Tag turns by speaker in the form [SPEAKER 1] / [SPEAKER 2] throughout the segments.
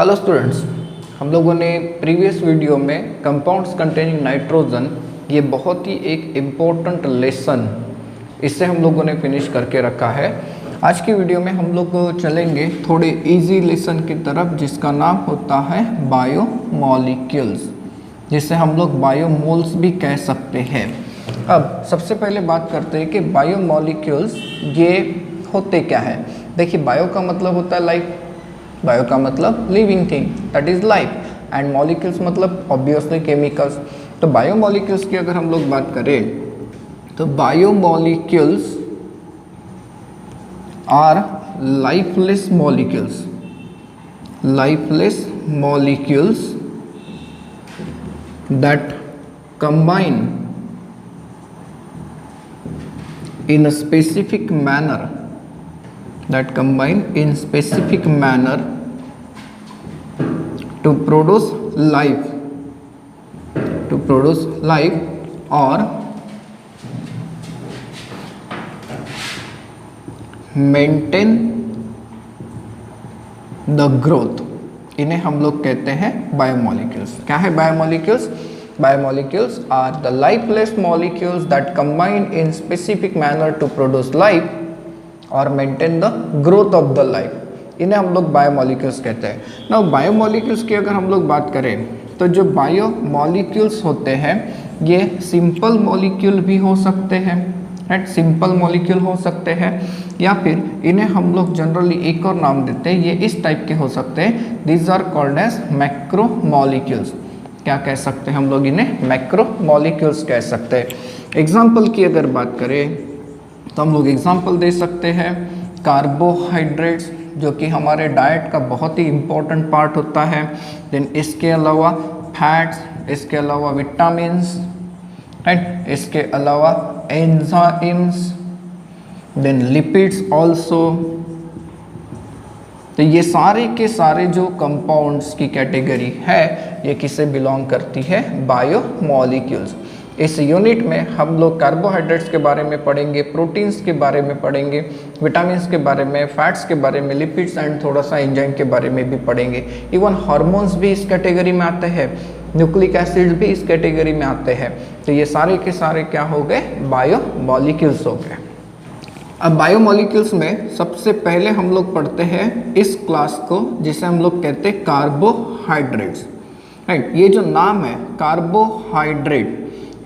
[SPEAKER 1] Hello students, हम लोगों ने प्रीवियस वीडियो में कंपाउंड्स कंटेनिंग नाइट्रोजन ये बहुत ही एक इम्पोर्टेंट लेसन इससे हम लोगों ने फिनिश करके रखा है। आज की वीडियो में हम लोग चलेंगे थोड़े इजी लेसन की तरफ जिसका नाम होता है बायोमॉलिक्यूल्स, जिसे हम लोग बायोमोल्स भी कह सकते हैं। अब सबसे पहले बात करते हैं कि बायोमॉलिक्यूल्स ये होते क्या है। देखिए, बायो का मतलब होता है लाइफ, बायो का मतलब living thing that is life, and molecules मतलब ऑब्वियसली केमिकल्स। तो बायोमॉलिक्यूल्स की अगर हम लोग बात करें तो biomolecules are lifeless molecules, lifeless molecules that combine in a specific manner, that combine in specific manner to produce life, to produce life or maintain the growth। इन्हें हम लोग कहते हैं बायोमॉलिक्यूल्स। क्या है biomolecules? Biomolecules are the lifeless molecules that combine in specific manner to produce life or maintain the growth of the life। इन्हें हम लोग बायोमॉलिक्यूल्स कहते हैं। नाउ बायोमॉलिक्यूल्स की अगर हम लोग बात करें तो जो बायोमॉलिक्यूल्स होते हैं ये सिंपल मॉलिक्यूल भी हो सकते हैं, राइट, सिंपल मॉलिक्यूल हो सकते हैं, या फिर इन्हें हम लोग जनरली एक और नाम देते हैं, ये इस टाइप के हो सकते हैं। These are called as macro molecules. क्या कह सकते हैं हम लोग? इन्हें मैक्रो मॉलिक्यूल्स कह सकते हैं। एग्जाम्पल की अगर बात करें तो हम लोग एग्जाम्पल दे सकते हैं कार्बोहाइड्रेट्स, जो कि हमारे डाइट का बहुत ही इम्पोर्टेंट पार्ट होता है। देन इसके अलावा फैट्स, इसके अलावा विटामिन्स, राइट, इसके अलावा एंजाइम्स, देन लिपिड्स ऑल्सो। तो ये सारे के सारे जो कंपाउंड्स की कैटेगरी है ये किसे बिलोंग करती है? बायोमॉलिक्यूल्स। इस यूनिट में हम लोग कार्बोहाइड्रेट्स के बारे में पढ़ेंगे, प्रोटीन्स के बारे में पढ़ेंगे, विटामिन्स के बारे में, फैट्स के बारे में, लिपिड्स एंड थोड़ा सा एंजाइम के बारे में भी पढ़ेंगे। इवन हार्मोन्स भी इस कैटेगरी में आते हैं, न्यूक्लिक एसिड भी इस कैटेगरी में आते हैं। तो ये सारे के सारे क्या हो गए? बायोमॉलिक्यूल्स हो गए। अब बायोमॉलिक्यूल्स में सबसे पहले हम लोग पढ़ते हैं इस क्लास को जिसे हम लोग कहते हैं कार्बोहाइड्रेट्स, राइट। ये जो नाम है कार्बोहाइड्रेट,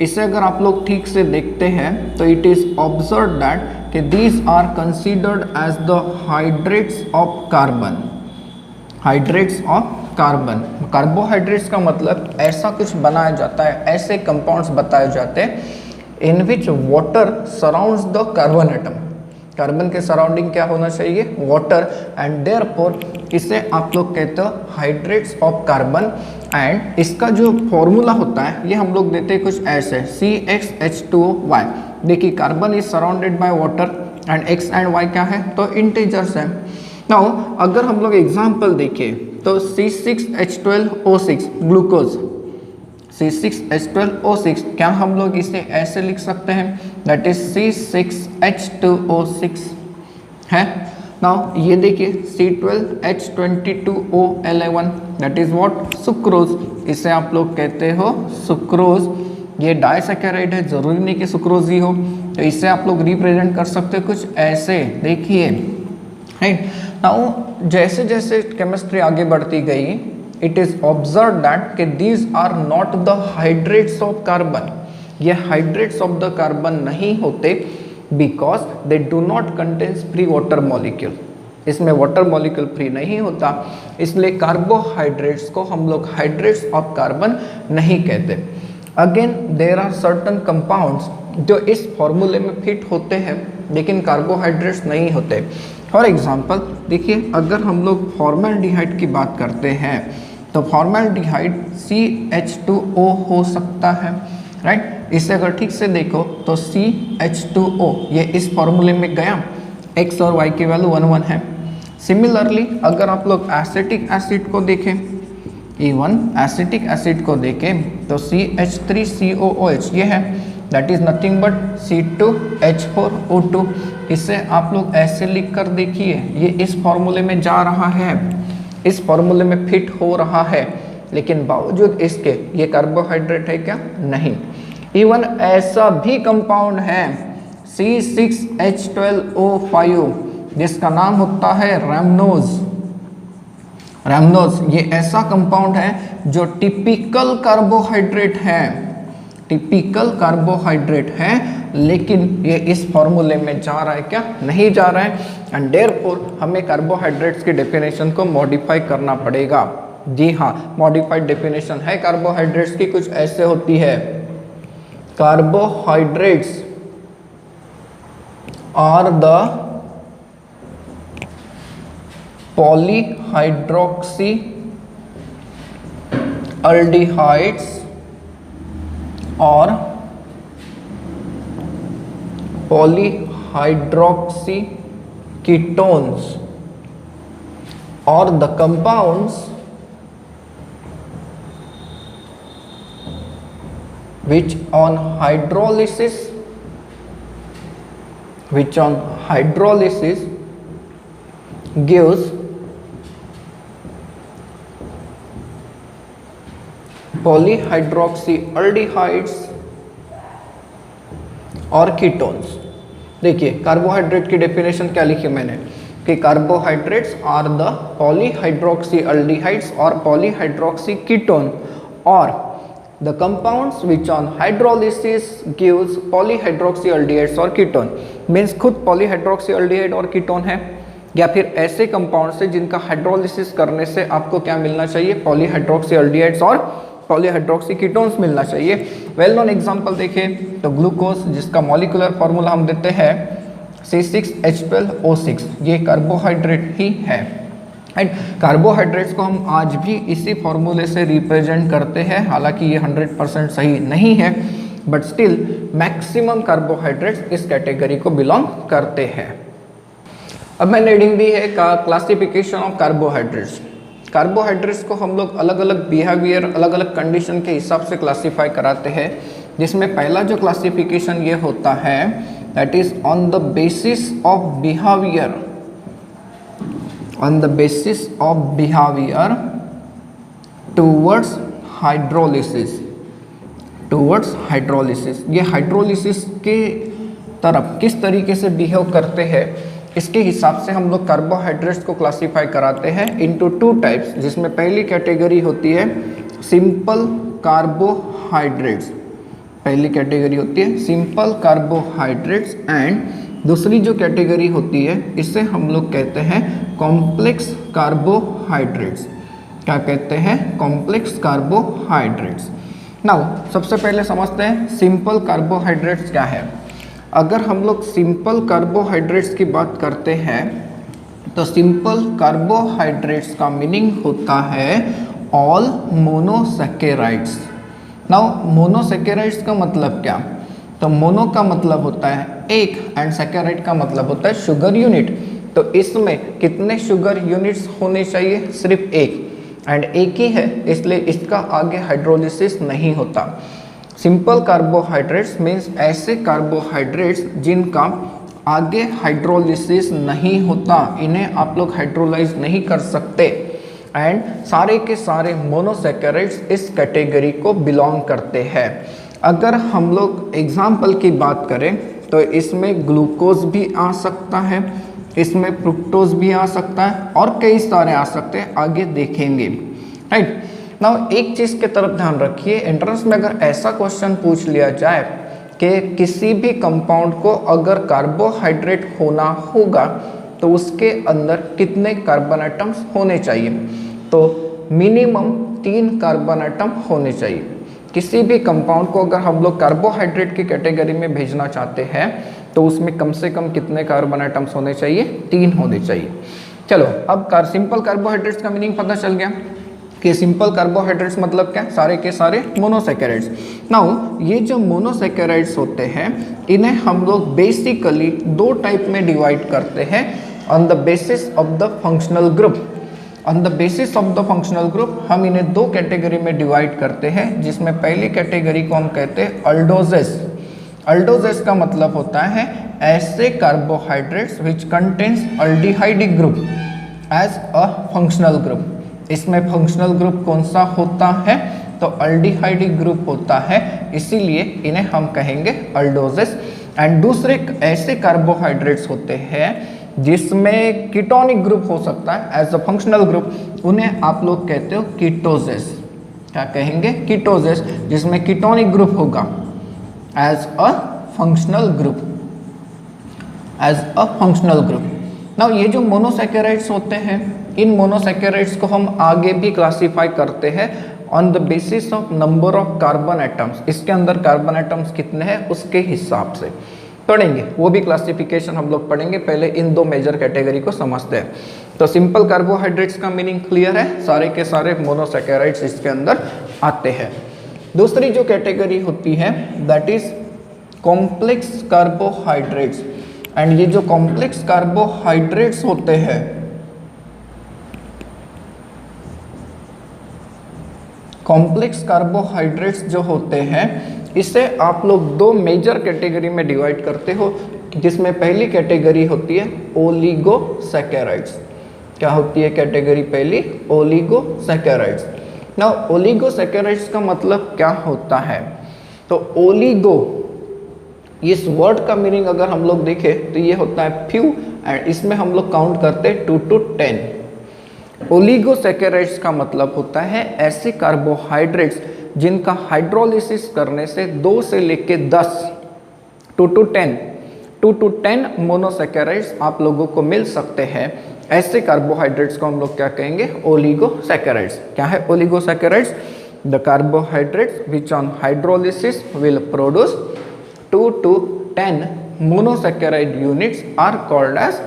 [SPEAKER 1] इसे अगर आप लोग ठीक से देखते हैं तो इट इज ऑब्जर्व दैट कि these are considered as the hydrates of carbon, hydrates of carbon. Carbohydrates का मतलब ऐसा कुछ बनाया जाता है, ऐसे कंपाउंड्स बताए जाते हैं in which water surrounds the carbon atom. Carbon के सराउंडिंग क्या होना चाहिए? वाटर, एंड देयरफॉर इसे आप लोग कहते हो हाइड्रेट्स ऑफ कार्बन। एंड इसका जो फॉर्मूला होता है ये हम लोग देते हैं कुछ ऐसे CxH2O। देखिए, carbon is surrounded by water and x and y क्या है? तो इंटीजर्स है। नाउ अगर हम लोग एग्जांपल देखें तो C6H12O6 ग्लूकोज, C6H12O6 क्या हम लोग इसे ऐसे लिख सकते हैं? दैट इज C6H2O6 है। नाउ ये देखिए C12H22O11 that is what? Sucrose. इसे आप लोग कहते हो सुक्रोज। ये डाइसैकेराइड है, जरूरी नहीं कि सुक्रोज ही हो। तो इसे आप लोग रिप्रेजेंट कर सकते हो कुछ ऐसे, देखिए, राइट। नाउ जैसे जैसे केमिस्ट्री आगे बढ़ती गई इट इज ऑब्जर्व दैट कि these are not the hydrates of carbon. ये हाइड्रेट्स ऑफ द कार्बन नहीं होते because they do not contains free water molecule. इसमें वाटर मॉलिक्यूल फ्री नहीं होता, इसलिए कार्बोहाइड्रेट्स को हम लोग हाइड्रेट्स ऑफ कार्बन नहीं कहते। Again there are certain compounds जो इस फॉर्मूले में फिट होते हैं लेकिन कार्बोहाइड्रेट्स नहीं होते। फॉर एग्जाम्पल देखिए, अगर हम लोग फॉर्मेल्डिहाइड की बात करते हैं तो फॉर्मेल्डिहाइड CH2O हो सकता है, राइट। इसे अगर ठीक से देखो तो CH2O ये इस फॉर्मूले में गया, x और y की वैल्यू 1 1 है। सिमिलरली अगर आप लोग एसिटिक एसिड को देखें, इवन एसिटिक एसिड को देखें तो CH3COOH ये है, that is nothing but C2H4O2। इसे आप लोग ऐसे लिख कर देखिए, ये इस फॉर्मूले में जा रहा है, इस फॉर्मूले में फिट हो रहा है, लेकिन बावजूद इसके ये कार्बोहाइड्रेट है क्या? नहीं। इवन ऐसा भी कंपाउंड है C6H12O5 जिसका नाम होता है रैमनोज। रैमनोज ये ऐसा कंपाउंड है जो टिपिकल कार्बोहाइड्रेट है, टिपिकल कार्बोहाइड्रेट है, लेकिन ये इस फॉर्मूले में जा रहा है क्या? नहीं जा रहा है। एंड देयरफॉर हमें कार्बोहाइड्रेट्स की डेफिनेशन को मॉडिफाई करना पड़ेगा। जी हाँ, मॉडिफाइड डेफिनेशन है कार्बोहाइड्रेट्स की कुछ ऐसे होती है। Carbohydrates are the polyhydroxy aldehydes और polyhydroxy ketones or the compounds which on hydrolysis gives polyhydroxyaldehydes और कीटोन्स। देखिए कार्बोहाइड्रेट की डेफिनेशन क्या लिखी मैंने कि कार्बोहाइड्रेट्स आर द पॉलीहाइड्रोक्सीअल्डिहाइड्स और पॉलीहाइड्रोक्सी कीटोन और the compounds which on hydrolysis gives polyhydroxyaldehydes और कीटोन। मीन्स खुद पॉलीहाइड्रोक्सीअल्डिहाइड और कीटोन है, या फिर ऐसे कंपाउंड्स है जिनका हाइड्रोलिसिस करने से आपको क्या मिलना चाहिए? पॉलीहाइड्रोक्सीअल्डिहाइड्स और पॉलीहाइड्रोक्सी कीटोन्स मिलना चाहिए। वेल नोन एग्जांपल देखें तो ग्लूकोज जिसका मॉलिक्यूलर फार्मूला हम देते हैं C6H12O6, ये कार्बोहाइड्रेट ही है। एंड कार्बोहाइड्रेट्स को हम आज भी इसी फॉर्मूले से रिप्रेजेंट करते हैं, हालांकि ये 100% सही नहीं है, बट स्टिल मैक्सिमम कार्बोहाइड्रेट्स इस कैटेगरी को बिलोंग करते हैं। अब मैंने रीडिंग दी है का क्लासिफिकेशन ऑफ कार्बोहाइड्रेट्स। कार्बोहाइड्रेट्स को हम लोग अलग अलग बिहेवियर, अलग अलग कंडीशन के हिसाब से क्लासीफाई कराते हैं, जिसमें पहला जो क्लासिफिकेशन ये होता है that is on the basis of behaviour, on the basis of behaviour towards hydrolysis, towards hydrolysis. ये हाइड्रोलिसिस के तरफ किस तरीके से बिहेव करते हैं इसके हिसाब से हम लोग कार्बोहाइड्रेट्स को क्लासीफाई कराते हैं इनटू टू टाइप्स, जिसमें पहली कैटेगरी होती है सिंपल कार्बोहाइड्रेट्स, पहली कैटेगरी होती है सिंपल कार्बोहाइड्रेट्स, एंड दूसरी जो कैटेगरी होती है इसे हम लोग कहते हैं कॉम्प्लेक्स कार्बोहाइड्रेट्स। क्या कहते हैं? Complex carbohydrates. नाउ सबसे पहले समझते हैं सिंपल कार्बोहाइड्रेट्स क्या है। अगर हम लोग सिंपल कार्बोहाइड्रेट्स की बात करते हैं तो सिंपल कार्बोहाइड्रेट्स का मीनिंग होता है ऑल मोनोसैकेराइड्स। नाउ मोनोसैकेराइड्स का मतलब क्या? तो मोनो का मतलब होता है एक एंड सैकेराइड का मतलब होता है शुगर यूनिट। तो इसमें कितने शुगर यूनिट्स होने चाहिए? सिर्फ एक, एंड एक ही है इसलिए इसका आगे हाइड्रोलिसिस नहीं होता। सिंपल कार्बोहाइड्रेट्स मीन्स ऐसे कार्बोहाइड्रेट्स जिनका आगे हाइड्रोलिसिस नहीं होता, इन्हें आप लोग हाइड्रोलाइज नहीं कर सकते, एंड सारे के सारे मोनोसैकेराइड्स इस कैटेगरी को बिलोंग करते हैं। अगर हम लोग एग्जाम्पल की बात करें तो इसमें ग्लूकोज भी आ सकता है, इसमें फ्रुक्टोज भी आ सकता है और कई सारे आ सकते हैं, आगे देखेंगे। राइट नाउ एक चीज़ के तरफ ध्यान रखिए, एंट्रेंस में अगर ऐसा क्वेश्चन पूछ लिया जाए कि किसी भी कंपाउंड को अगर कार्बोहाइड्रेट होना होगा तो उसके अंदर कितने कार्बन एटम्स होने चाहिए, तो मिनिमम 3 कार्बन एटम होने चाहिए। किसी भी कंपाउंड को अगर हम लोग कार्बोहाइड्रेट की कैटेगरी में भेजना चाहते हैं तो उसमें कम से कम कितने कार्बन एटम्स होने चाहिए? 3 होने चाहिए। चलो अब सिंपल कार्बोहाइड्रेट्स का मीनिंग पता चल गया कि सिंपल कार्बोहाइड्रेट्स मतलब क्या? सारे के सारे मोनोसैकेराइड्स। नाउ ये जो मोनोसैकेराइड्स होते हैं इन्हें हम लोग बेसिकली 2 टाइप में डिवाइड करते हैं on the basis of the functional group. On the basis of the functional group हम इन्हें 2 कैटेगरी में डिवाइड करते हैं, जिसमें पहली कैटेगरी को हम कहते हैं अल्डोजेस। अल्डोजेस का मतलब होता है ऐसे carbohydrates which contains aldehyde group as a functional group. इसमें फंक्शनल ग्रुप कौन सा होता है, तो अल्डिहाइड ग्रुप होता है, इसीलिए इन्हें हम कहेंगे अल्डोजेस। एंड दूसरे ऐसे कार्बोहाइड्रेट्स होते हैं जिसमें कीटोनिक ग्रुप हो सकता है एज अ फंक्शनल ग्रुप, उन्हें आप लोग कहते हो कीटोजेस। क्या कहेंगे, कीटोजेस, जिसमें कीटोनिक ग्रुप होगा as a functional group, as a functional group. Now ये जो मोनोसैकेराइड्स होते हैं, इन मोनोसैकेराइड्स को हम आगे भी क्लासिफाई करते हैं on the basis of number of carbon atoms. इसके अंदर कार्बन एटम्स कितने हैं उसके हिसाब से पढ़ेंगे, वो भी क्लासिफिकेशन हम लोग पढ़ेंगे। पहले इन दो मेजर कैटेगरी को समझते हैं। तो सिंपल कार्बोहाइड्रेट्स का मीनिंग क्लियर है, सारे के सारे मोनोसैकेराइड्स इसके अंदर आते हैं। दूसरी जो कैटेगरी होती है that is complex carbohydrates. And ये जो कॉम्प्लेक्स कार्बोहाइड्रेट्स होते हैं, कॉम्प्लेक्स कार्बोहाइड्रेट्स जो होते हैं, इसे आप लोग दो मेजर कैटेगरी में डिवाइड करते हो, जिसमें पहली कैटेगरी होती है ओलिगोसैकेराइड्स। क्या होती है कैटेगरी पहली, ओलिगोसैकेराइड्स। नाउ ओलिगोसैकेराइड्स का मतलब क्या होता है, तो ओलिगो इस वर्ड का मीनिंग अगर हम लोग देखें तो ये होता है फ्यू, एंड इसमें हम लोग काउंट करते हैं 2 to 10। ओलिगोसैकेराइड्स का मतलब होता है ऐसे कार्बोहाइड्रेट्स जिनका हाइड्रोलिसिस करने से 2 से लेके 10 2 to 10 मोनोसैकेराइड्स आप लोगों को मिल सकते हैं। ऐसे कार्बोहाइड्रेट्स को हम लोग क्या कहेंगे, ओलिगोसैकेराइड्स। क्या है oligosaccharides, the carbohydrates which on hydrolysis will produce 2 to 10 monosaccharide units are called as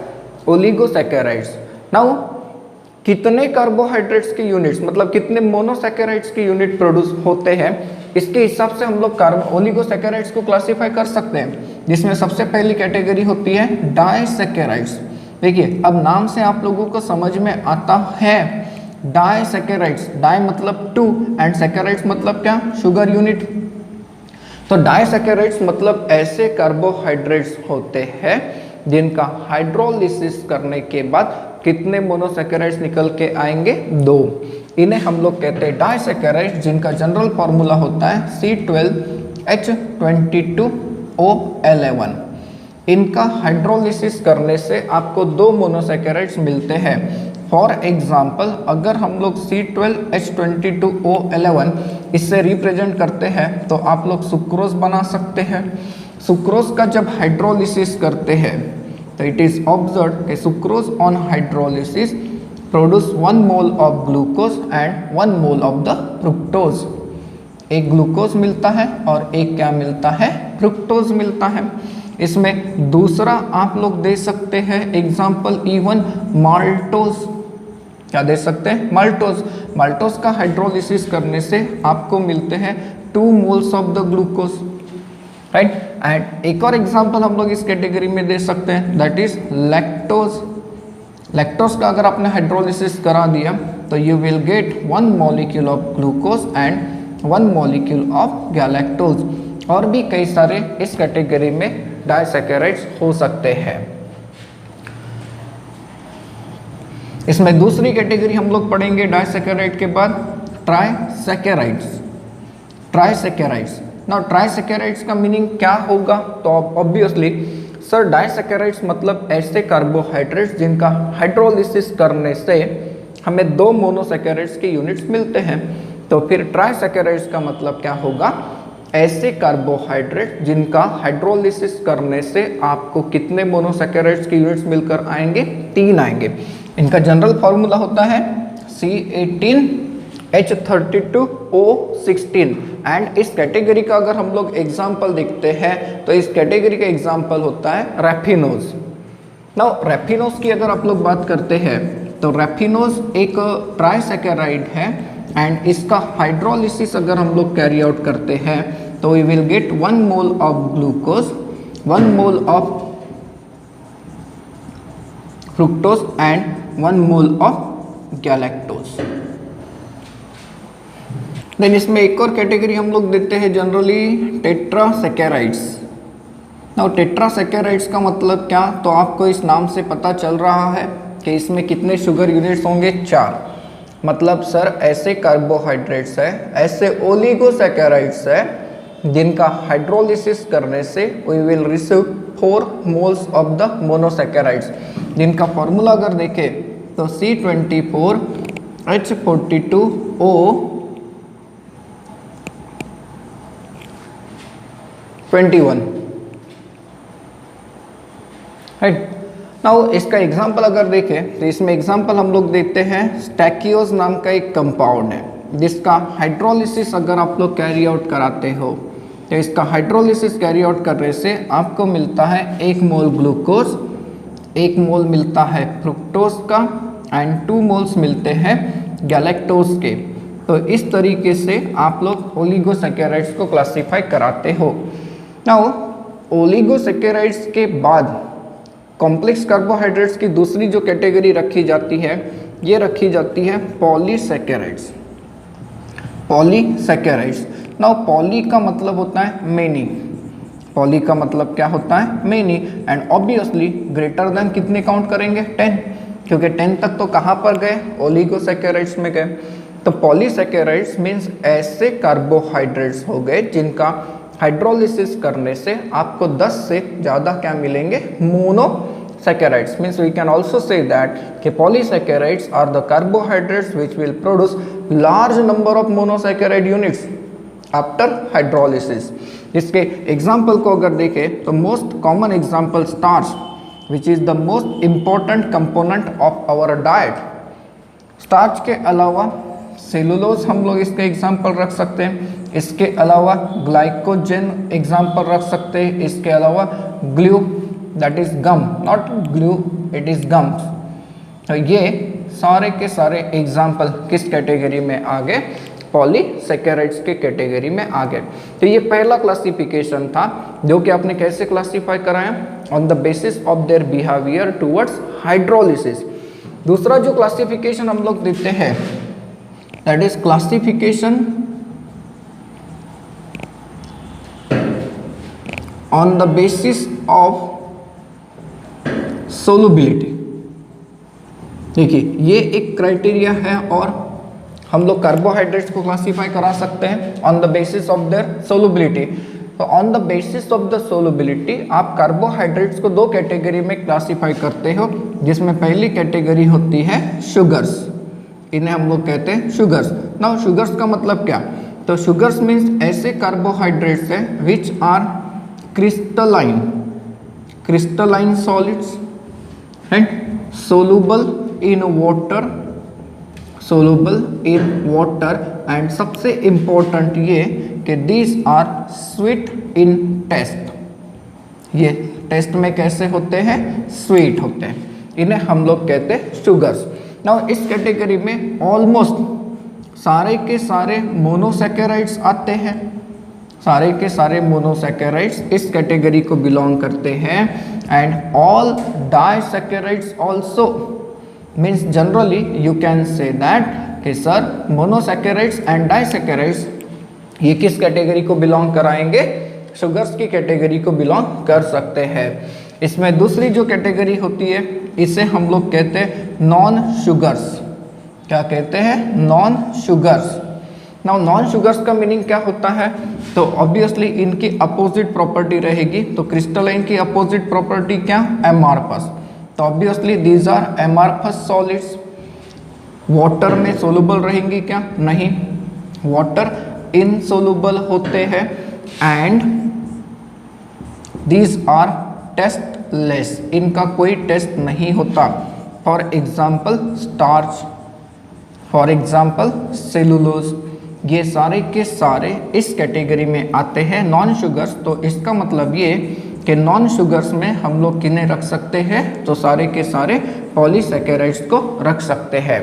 [SPEAKER 1] oligosaccharides. Now कितने कार्बोहाइड्रेट्स के यूनिट्स, मतलब कितने मोनोसैकेराइड्स के यूनिट प्रोड्यूस होते हैं, इसके हिसाब से हम लोग ओलिगोसैकेराइड्स को क्लासिफाई कर सकते हैं, जिसमें सबसे पहली कैटेगरी होती है डाइसैकेराइड्स। देखिए अब नाम से आप लोगों को समझ में आता है डाइसैकेराइड्स, डाई मतलब 2 एंड सैकेराइड्स मतलब क्या, शुगर यूनिट। तो डाइसैकेराइड्स मतलब ऐसे कार्बोहाइड्रेट्स होते हैं जिनका हाइड्रोलिसिस करने के बाद कितने मोनोसैकेराइड्स निकल के आएंगे, 2। इन्हें हम लोग कहते हैं डाइसैकेराइड्स, जिनका जनरल फॉर्मूला होता है C12H22O11। इनका हाइड्रोलिसिस करने से आपको 2 मोनोसैकेराइड्स मिलते हैं। फॉर एग्जाम्पल अगर हम लोग C12H22O11 इससे रिप्रेजेंट करते हैं तो आप लोग सुक्रोज बना सकते हैं। सुक्रोज का जब हाइड्रोलिसिस करते हैं तो इट इज ऑब्जर्व कि sucrose on hydrolysis produce 1 mole of glucose and 1 mole of the fructose. एक ग्लूकोज मिलता है और एक क्या मिलता है, फ्रुक्टोज मिलता है। इसमें दूसरा आप लोग दे सकते हैं एग्जाम्पल इवन माल्टोज। क्या दे सकते हैं, माल्टोज। माल्टोज का हाइड्रोलिसिस करने से आपको मिलते हैं 2 moles of the glucose, right. And एक और एग्जाम्पल हम लोग इस कैटेगरी में दे सकते हैं दैट इज लैक्टोज। लैक्टोज का अगर आपने हाइड्रोलिसिस करा दिया तो you will get 1 molecule of glucose and 1 molecule of galactose. और भी कई सारे इस कैटेगरी में डाइसैकेराइड्स हो सकते हैं। इसमें दूसरी कैटेगरी हम लोग पढ़ेंगे डाइसैकेराइड के बाद, ट्राइसैकेराइड्स। ट्राइसैकेराइड्स, नाउ ट्राइसैकेराइड्स का मीनिंग क्या होगा, तो ऑब्वियसली सर डाइसैकेराइड्स मतलब ऐसे कार्बोहाइड्रेट्स जिनका हाइड्रोलिसिस करने से हमें 2 मोनोसैकेराइड्स के यूनिट्स मिलते हैं। तो फिर ट्राइसैकेराइड्स का मतलब क्या होगा, ऐसे कार्बोहाइड्रेट जिनका हाइड्रोलिसिस करने से आपको कितने मोनोसैकेराइड्स के यूनिट्स मिलकर आएंगे, 3 आएंगे। इनका जनरल फॉर्मूला होता है C18H32O16। एंड इस कैटेगरी का अगर हम लोग एग्जाम्पल देखते हैं तो इस कैटेगरी का एग्जाम्पल होता है रैफिनोज। नाउ रैफिनोज की अगर आप लोग बात करते हैं तो रैफिनोज एक ट्राइसैकेराइड है एंड इसका हाइड्रोलिसिस अगर हम लोग कैरी आउट करते हैं तो we will get 1 mole of glucose, 1 mole of fructose and 1 mole of galactose. Then इसमें एक और कैटेगरी हम लोग देते हैं जनरली टेट्रासैकेराइड्स। नाउ टेट्रासैकेराइड्स का मतलब क्या, तो आपको इस नाम से पता चल रहा है कि इसमें कितने शुगर यूनिट्स होंगे, 4। मतलब सर ऐसे कार्बोहाइड्रेट्स है, ऐसे ओलिगोसैकेराइड्स है जिनका हाइड्रोलिसिस करने से we will receive 4 moles of the monosaccharides, जिनका फॉर्मूला अगर देखें तो C24H42O21, राइट। नाउ इसका एग्जांपल अगर देखें तो इसमें एग्जांपल हम लोग देखते हैं स्टैकियोज नाम का एक कंपाउंड है जिसका हाइड्रोलिसिस अगर आप लोग कैरी आउट कराते हो तो इसका हाइड्रोलिसिस कैरी आउट करने से आपको मिलता है 1 मोल ग्लूकोज, 1 मोल मिलता है फ्रुक्टोज का एंड 2 मोल्स मिलते हैं गैलेक्टोज के। तो इस तरीके से आप लोग ओलिगोसैकेराइड्स को क्लासिफाई कराते हो। नाउ ओलिगोसैकेराइड्स के बाद कॉम्प्लेक्स कार्बोहाइड्रेट्स की दूसरी जो कैटेगरी रखी जाती है ये रखी जाती है पॉलीसैकेराइड्स। पॉलीसैकेराइड्स, नाउ पॉली का मतलब होता है मेनी, पॉली का मतलब क्या होता है many, and obviously greater than कितने काउंट करेंगे 10, क्योंकि 10 तक तो कहाँ पर गए ओलिगोसैकेराइड्स में गए। तो पॉलीसैकेराइड्स मीन्स ऐसे कार्बोहाइड्रेट्स हो गए जिनका हाइड्रोलिसिस करने से आपको 10 से ज़्यादा क्या मिलेंगे monosaccharides. Means we can also say that कि polysaccharides are the carbohydrates which will produce large number of monosaccharide units after hydrolysis. इसके एग्जाम्पल को अगर देखें तो most common example starch which is the most important component of our diet. Starch के अलावा cellulose हम लोग इसका एग्जाम्पल रख सकते हैं, इसके अलावा ग्लाइकोजन एग्जाम्पल रख सकते हैं, इसके अलावा glue that is gum, not glue it is gums. तो ये सारे के सारे एग्जाम्पल किस कैटेगरी में आ गए पॉलीसैकेराइड्स के कैटेगरी में आ गए। तो ये पहला क्लासिफिकेशन था जो कि आपने कैसे क्लासिफाई कराया on the basis of their behaviour towards hydrolysis. दूसरा जो क्लासिफिकेशन हम लोग देते हैं that is classification on the basis of solubility. देखिए ये एक क्राइटेरिया है और हम लोग कार्बोहाइड्रेट्स को क्लासिफाई करा सकते हैं on the basis of their solubility. तो on the basis of the solubility आप कार्बोहाइड्रेट्स को 2 कैटेगरी में क्लासिफाई करते हो, जिसमें पहली कैटेगरी होती है शुगर्स, इन्हें हम लोग कहते हैं शुगर्स। नाउ शुगर्स का मतलब क्या, तो शुगर्स मीन्स ऐसे कार्बोहाइड्रेट्स हैं which are crystalline solids and soluble in water, and सबसे इंपॉर्टेंट ये कि these are sweet in taste. ये टेस्ट में कैसे होते हैं स्वीट होते हैं, इन्हें हम लोग कहते हैं शुगर्स। नाउ इस कैटेगरी में ऑलमोस्ट सारे के सारे मोनोसैकेराइड्स आते हैं, सारे के सारे मोनोसैकेराइड्स इस कैटेगरी को बिलोंग करते हैं, and all disaccharides also. Means generally you can say that कि सर मोनोसैकेराइड्स एंड डाइसैकेराइड्स ये किस कैटेगरी को बिलोंग कराएंगे, शुगर्स की कैटेगरी को बिलोंग कर सकते हैं। इसमें दूसरी जो कैटेगरी होती है इसे हम लोग कहते हैं नॉन शुगर्स। क्या कहते हैं, non sugars. Now non sugars का मीनिंग क्या होता है, तो ऑब्वियसली इनकी अपोजिट प्रॉपर्टी रहेगी। तो क्रिस्टलाइन की अपोजिट प्रॉपर्टी क्या, एमार्फस। तो obviously these are amorphous solids. Water में सोलुबल रहेंगी क्या, नहीं, वाटर इनसोलुबल होते हैं, एंड दीज आर टेस्टलेस, इनका कोई टेस्ट नहीं होता। For example starch, for example cellulose, ये सारे के सारे इस कैटेगरी में आते हैं नॉन शुगर्स। तो इसका मतलब ये कि नॉन शुगर्स में हम लोग किन्हें रख सकते हैं, तो सारे के सारे पॉलीसैकेराइड्स को रख सकते हैं,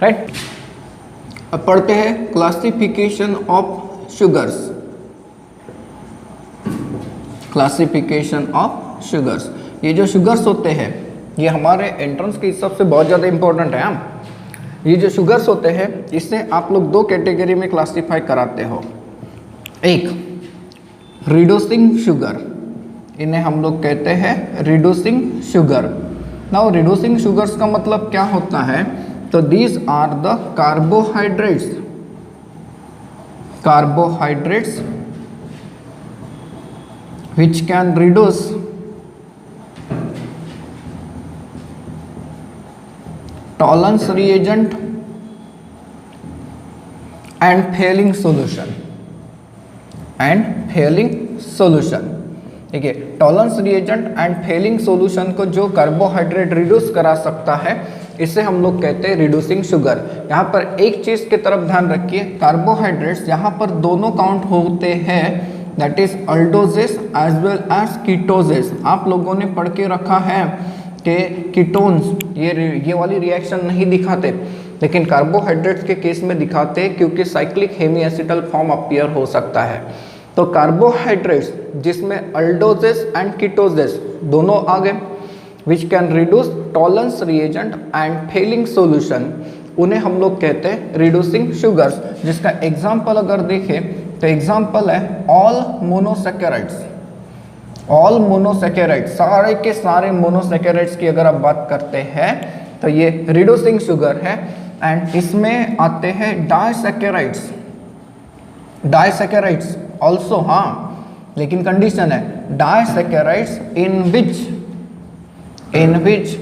[SPEAKER 1] राइट। अब पढ़ते हैं classification of sugars. Classification of sugars, ये जो शुगर्स होते हैं ये हमारे एंट्रेंस के हिसाब से बहुत ज़्यादा इंपॉर्टेंट है। ये जो शुगर्स होते हैं इससे आप लोग 2 कैटेगरी में क्लासिफाई कराते हो। एक रिड्यूसिंग शुगर, इन्हें हम लोग कहते हैं reducing sugar. Now reducing sugars का मतलब क्या होता है तो these are the carbohydrates which can reduce Tollens reagent and failing solution। ठीक है, Tollens reagent and Fehling solution को जो कार्बोहाइड्रेट रिड्यूस करा सकता है इसे हम लोग कहते हैं रिड्यूसिंग शुगर। यहाँ पर एक चीज की तरफ ध्यान रखिए, कार्बोहाइड्रेट्स यहाँ पर दोनों काउंट होते हैं, that is aldoses as well as ketoses. आप लोगों ने पढ़ के रखा है कि कीटोन्स ये वाली रिएक्शन नहीं दिखाते, लेकिन कार्बोहाइड्रेट्स के केस में दिखाते हैं क्योंकि cyclic hemiacetal form appear हो सकता है। तो कार्बोहाइड्रेट्स जिसमें अल्डोजेस एंड कीटोजेस दोनों आ गए, which can reduce Tollens reagent and Fehling solution, उन्हें हम लोग कहते हैं रिड्यूसिंग शुगर्स। जिसका एग्जांपल अगर देखें तो एग्जांपल है ऑल मोनोसैकेराइड्स, सारे के सारे मोनोसैकेराइड्स की अगर आप बात करते हैं तो ये रिड्यूसिंग शुगर है। एंड इसमें आते हैं डाइसैकेराइड्स ऑल्सो, हाँ, लेकिन कंडीशन है डाइसैकेराइड्स इन विच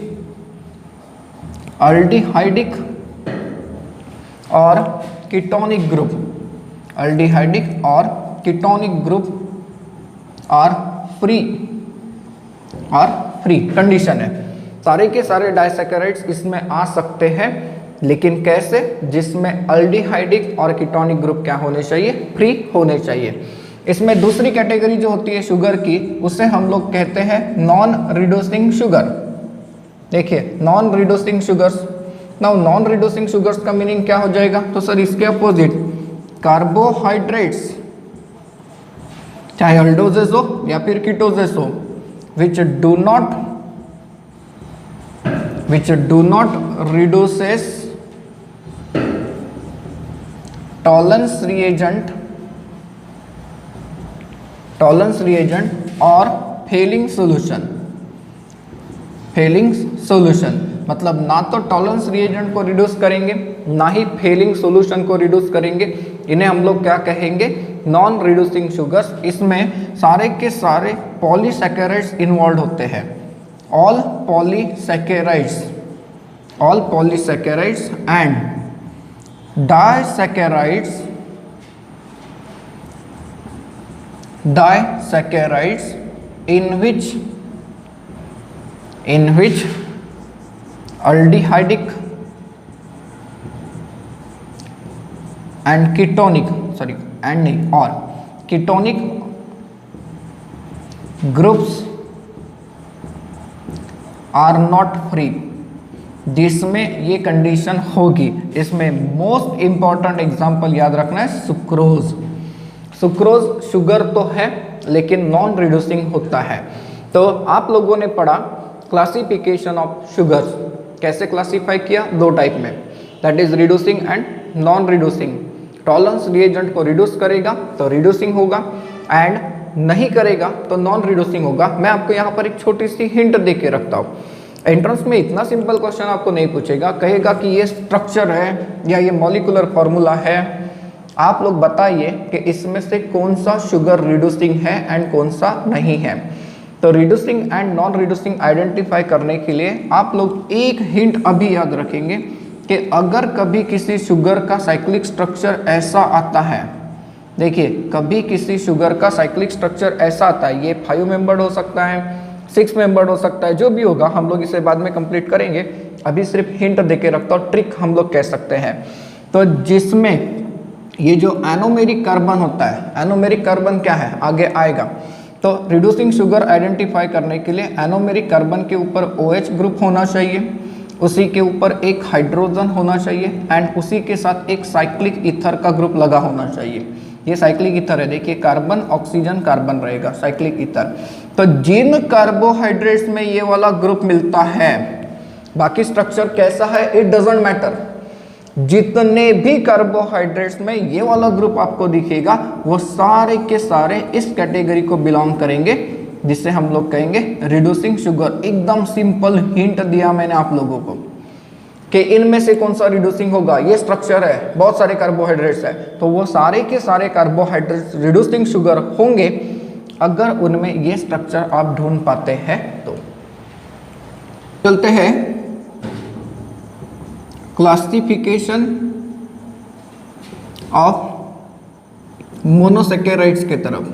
[SPEAKER 1] अल्डिहाइडिक और ketonic group are free condition है। सारे के सारे डाइसैकेराइड्स इसमें आ सकते हैं, लेकिन कैसे? जिसमें अल्डिहाइडिक और कीटोनिक ग्रुप क्या होने चाहिए? फ्री होने चाहिए। इसमें दूसरी कैटेगरी जो होती है शुगर की, उसे हम लोग कहते हैं नॉन रिड्यूसिंग शुगर। देखिए, non reducing sugars. Now non reducing sugars का मीनिंग क्या हो जाएगा? तो सर इसके अपोजिट कार्बोहाइड्रेट्स, चाहे अल्डोजेस हो या फिर कीटोजेस हो, which do not reduces tolerance reagent और failing solution। मतलब ना तो टॉलरेंस रिएजेंट को रिड्यूस करेंगे, ना ही फेलिंग सॉल्यूशन को रिड्यूस करेंगे। इन्हें हम लोग क्या कहेंगे? Non reducing sugars. इसमें सारे के सारे पॉलीसैकेराइड्स इन्वॉल्व होते हैं। All polysaccharides and disaccharides in which aldehydic and ketonic groups are not free। जिसमें ये कंडीशन होगी, इसमें मोस्ट इंपॉर्टेंट एग्जांपल याद रखना है सुक्रोज शुगर तो है लेकिन नॉन रिड्यूसिंग होता है। तो आप लोगों ने पढ़ा क्लासिफिकेशन ऑफ शुगर्स, कैसे क्लासिफाई किया? दो टाइप में, that is reducing and non reducing. Tolerance reagent को रिड्यूस करेगा तो रिड्यूसिंग होगा, एंड नहीं करेगा तो नॉन रिड्यूसिंग होगा। मैं आपको यहाँ पर एक छोटी सी हिंट दे के रखता हूँ। एंट्रेंस में इतना सिंपल क्वेश्चन आपको नहीं पूछेगा, कहेगा कि ये स्ट्रक्चर है या ये मॉलिक्यूलर फॉर्मूला है, आप लोग बताइए कि इसमें से कौन सा शुगर रिड्यूसिंग है एंड कौन सा नहीं है। तो reducing and non reducing identify करने के लिए आप लोग एक हिंट अभी याद रखेंगे कि अगर कभी किसी शुगर का साइक्लिक स्ट्रक्चर ऐसा आता है, देखिए कभी किसी शुगर का साइक्लिक स्ट्रक्चर ऐसा आता है, ये 5 मेंबर्ड हो सकता है, 6 मेंबर्ड हो सकता है, जो भी होगा हम लोग इसे बाद में कंप्लीट करेंगे। अभी सिर्फ हिंट देके रखता हूँ, ट्रिक हम लोग कह सकते हैं। तो जिसमें ये जो एनोमेरिक कार्बन होता है, एनोमेरिक कार्बन क्या है आगे आएगा। तो रिड्यूसिंग शुगर आइडेंटिफाई करने के लिए एनोमेरिक कार्बन के ऊपर OH ग्रुप होना चाहिए, उसी के ऊपर एक हाइड्रोजन होना चाहिए, एंड उसी के साथ एक साइक्लिक ईथर का ग्रुप लगा होना चाहिए। ये साइक्लिक ईथर है, देखिए कार्बन ऑक्सीजन कार्बन रहेगा, साइक्लिक ईथर। तो जिन कार्बोहाइड्रेट्स में ये वाला ग्रुप मिलता है, बाकी स्ट्रक्चर कैसा है इट डजंट मैटर, जितने भी कार्बोहाइड्रेट्स में ये वाला ग्रुप आपको दिखेगा वो सारे के सारे इस कैटेगरी को बिलोंग करेंगे, जिसे हम लोग कहेंगे रिड्यूसिंग शुगर। एकदम सिंपल हिंट दिया मैंने आप लोगों को। कि इनमें से कौन सा रिड्यूसिंग होगा, ये स्ट्रक्चर है, बहुत सारे कार्बोहाइड्रेट्स है, तो वो सारे के सारे कार्बोहाइड्रेट्स रिड्यूसिंग शुगर होंगे अगर उनमें ये स्ट्रक्चर आप ढूंढ पाते हैं तो। चलते हैं क्लासिफिकेशन ऑफ मोनोसैकेराइड्स के तरफ।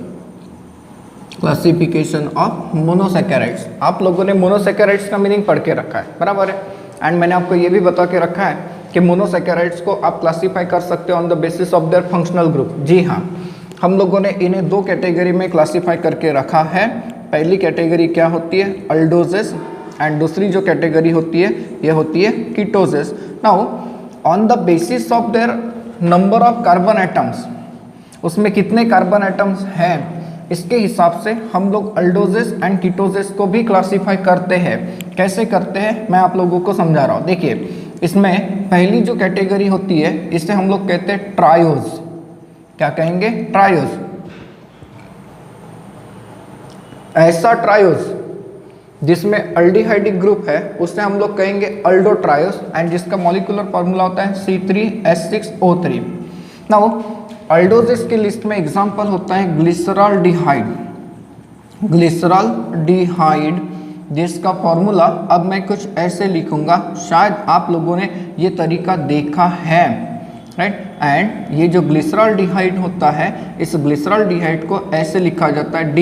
[SPEAKER 1] क्लासिफिकेशन ऑफ मोनोसैकेराइड्स, आप लोगों ने मोनोसैकेराइड्स का मीनिंग पढ़ के रखा है, बराबर है। एंड मैंने आपको ये भी बता के रखा है कि मोनोसैकेराइड्स को आप क्लासीफाई कर सकते हो on the basis of their functional group. जी हाँ, हम लोगों ने इन्हें दो कैटेगरी में क्लासीफाई करके रखा है। पहली कैटेगरी क्या होती है, अल्डोजेस, एंड दूसरी जो कैटेगरी होती है ये होती है ketoses. Now on the basis of their number of carbon atoms, उसमें कितने कार्बन एटम्स हैं, इसके हिसाब से हम लोग अल्डोजेस एंड कीटोजेस को भी क्लासीफाई करते हैं। कैसे करते हैं मैं आप लोगों को समझा रहा हूँ। देखिए, इसमें पहली जो कैटेगरी होती है इसे हम लोग कहते हैं ट्रायोज। क्या कहेंगे, ट्रायोज। ऐसा ट्रायोज जिसमें अल्डिहाइडिक ग्रुप है उससे हम लोग कहेंगे अल्डो ट्रायोज, एंड जिसका मॉलिक्यूलर फॉर्मूला होता है C3H6O3। नाउ अल्डोजेस की लिस्ट में एग्जांपल होता है ग्लिसरॉल्डिहाइड। ग्लिसरॉल्डिहाइड जिसका फॉर्मूला अब मैं कुछ ऐसे लिखूंगा, शायद आप लोगों ने ये तरीका देखा है, राइट। एंड ये जो ग्लिसरॉल्डिहाइड होता है, इस ग्लिसरॉल्डिहाइड को ऐसे लिखा जाता है D।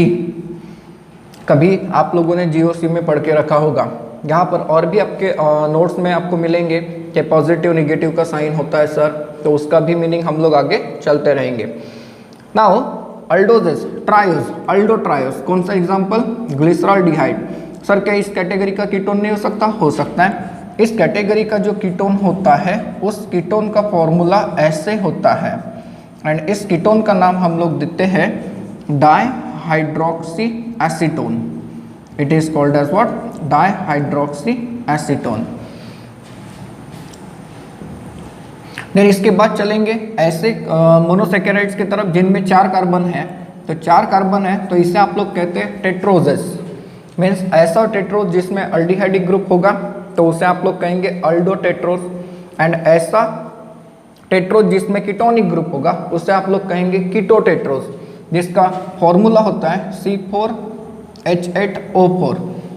[SPEAKER 1] कभी आप लोगों ने GOC में पढ़ के रखा होगा। यहाँ पर और भी आपके नोट्स में आपको मिलेंगे कि पॉजिटिव निगेटिव का साइन होता है सर, तो उसका भी मीनिंग हम लोग आगे चलते रहेंगे। नाउ अल्डोजेस, ट्रायोज, अल्डो ट्रायोज, कौन सा एग्जांपल, ग्लिसरॉल्डिहाइड। सर क्या इस कैटेगरी का कीटोन नहीं हो सकता? हो सकता है। इस कैटेगरी का जो कीटोन होता है उस कीटोन का फॉर्मूला ऐसे होता है, एंड इस कीटोन का नाम हम लोग देते हैं dihydroxy acetone. It is called as what, dihydroxy acetone. Then इसके बाद चलेंगे ऐसे मोनोसैकेराइड्स की तरफ जिनमें 4 कार्बन है। तो 4 कार्बन है तो इसे आप लोग कहते हैं टेट्रोजेस। मीन्स ऐसा टेट्रोज जिसमें अल्डिहाइडिक ग्रुप होगा तो उसे आप लोग कहेंगे अल्डो टेट्रोज, एंड ऐसा टेट्रोज जिसमें कीटोनिक ग्रुप होगा उसे आप लोग कहेंगे कीटो टेट्रोज, जिसका फॉर्मूला होता है C4H8O4।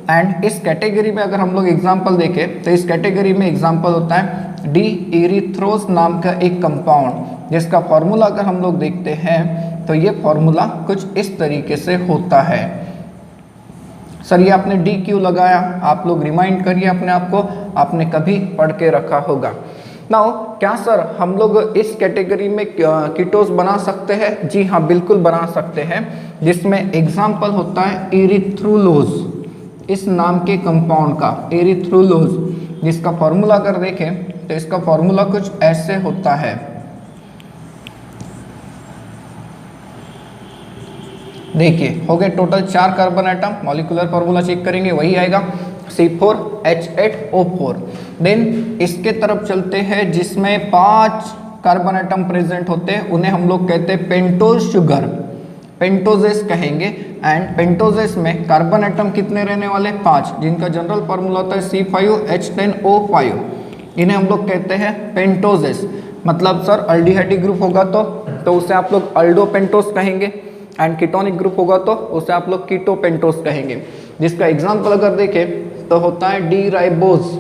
[SPEAKER 1] एंड इस कैटेगरी में अगर हम लोग एग्जाम्पल देखें तो इस कैटेगरी में एग्जाम्पल होता है डी एरिथ्रोस नाम का एक कंपाउंड, जिसका फॉर्मूला अगर हम लोग देखते हैं तो ये फॉर्मूला कुछ इस तरीके से होता है। सर ये आपने डी क्यों लगाया, आप लोग रिमाइंड करिए अपने आप को, आपने कभी पढ़ के रखा होगा। नाउ क्या सर हम लोग इस कैटेगरी में कीटोस बना सकते हैं? जी हाँ, बिल्कुल बना सकते हैं, जिसमें एग्जाम्पल होता है एरिथ्रुलोज, इस नाम के कंपाउंड का, एरिथ्रुलोज, जिसका फॉर्मूला अगर देखें तो इसका फॉर्मूला कुछ ऐसे होता है। देखिए हो गए total 4 carbon atom, molecular formula check करेंगे वही आएगा C4H8O4। देन इसके तरफ चलते हैं जिसमें 5 कार्बन एटम प्रेजेंट होते हैं, उन्हें हम लोग कहते हैं पेंटोज शुगर, पेंटोजेस कहेंगे। एंड पेंटोजेस में कार्बन एटम कितने रहने वाले? 5, जिनका जनरल फॉर्मूला होता है C5H10O5। इन्हें हम लोग कहते हैं पेंटोजेस। मतलब सर अल्डिहाइडिक ग्रुप होगा तो उसे आप लोग अल्डो पेंटोस कहेंगे, एंड कीटोनिक ग्रुप होगा तो उसे आप लोग कीटो पेंटोस कहेंगे। जिसका एग्जांपल अगर देखें तो होता है डी राइबोस।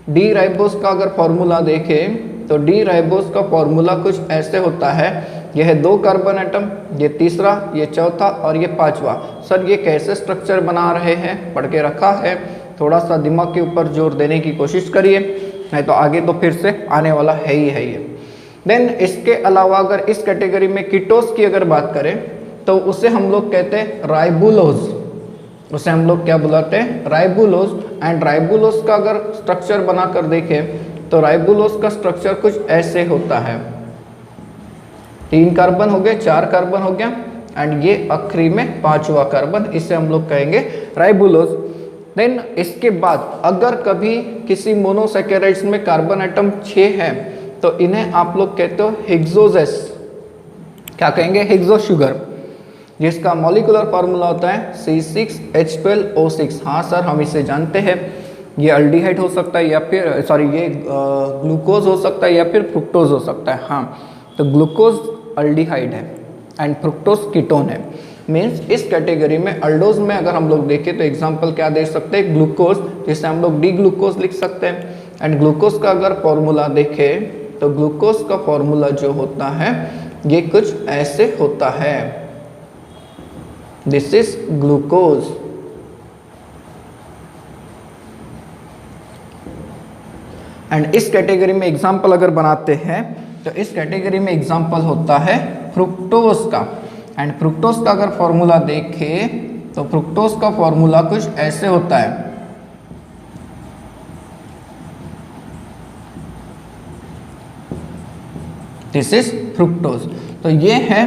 [SPEAKER 1] डी राइबोस का अगर फॉर्मूला देखें तो डी राइबोस का फॉर्मूला कुछ ऐसे होता है, यह है 2 कार्बन एटम, ये तीसरा, ये चौथा और ये 5वां। सर ये कैसे स्ट्रक्चर बना रहे हैं, पढ़ के रखा है, थोड़ा सा दिमाग के ऊपर जोर देने की कोशिश करिए, नहीं तो आगे तो फिर से आने वाला है ही है ये। देन इसके अलावा अगर इस कैटेगरी में कीटोस की अगर बात करें तो उसे हम लोग कहते हैं राइबुलोज, उसे हम लोग क्या बुलाते हैं? राइबुलोज। एंड राइबुलोज का अगर स्ट्रक्चर बनाकर देखें तो राइबुलोज का स्ट्रक्चर कुछ ऐसे होता है, 3 कार्बन हो गए, 4 कार्बन हो गया, एंड ये आखिरी में 5वां कार्बन, इसे हम लोग कहेंगे राइबुलोज। देन इसके बाद अगर कभी किसी मोनोसैकेराइड्स में कार्बन एटम 6 है तो इन्हें आप लोग कहते हो हेक्सोजेस। क्या कहेंगे? हेक्सो शुगर, जिसका मॉलिक्यूलर फार्मूला होता है C6H12O6। हाँ सर हम इसे जानते हैं। ये अल्डिहाइड हो सकता है या फिर सॉरी ये ग्लूकोज हो सकता है या फिर फ्रुक्टोज हो सकता है। हाँ, तो ग्लूकोज अल्डिहाइड है एंड फ्रुक्टोज कीटोन है। मीन्स इस कैटेगरी में अल्डोज में अगर हम लोग देखें तो एग्जांपल क्या दे सकते हैं, ग्लूकोज, जिसे हम लोग डी ग्लूकोज लिख सकते हैं। एंड ग्लूकोज का अगर फॉर्मूला देखें तो ग्लूकोज का फॉर्मूला जो होता है ये कुछ ऐसे होता है, दिस इज ग्लूकोज। एंड इस कैटेगरी में एग्जाम्पल अगर बनाते हैं तो इस कैटेगरी में एग्जाम्पल होता है फ्रुक्टोज का। एंड फ्रुक्टोज का अगर फॉर्मूला देखें तो फ्रुक्टोज का फॉर्मूला कुछ ऐसे होता है, दिस इज फ्रुक्टोज। तो ये है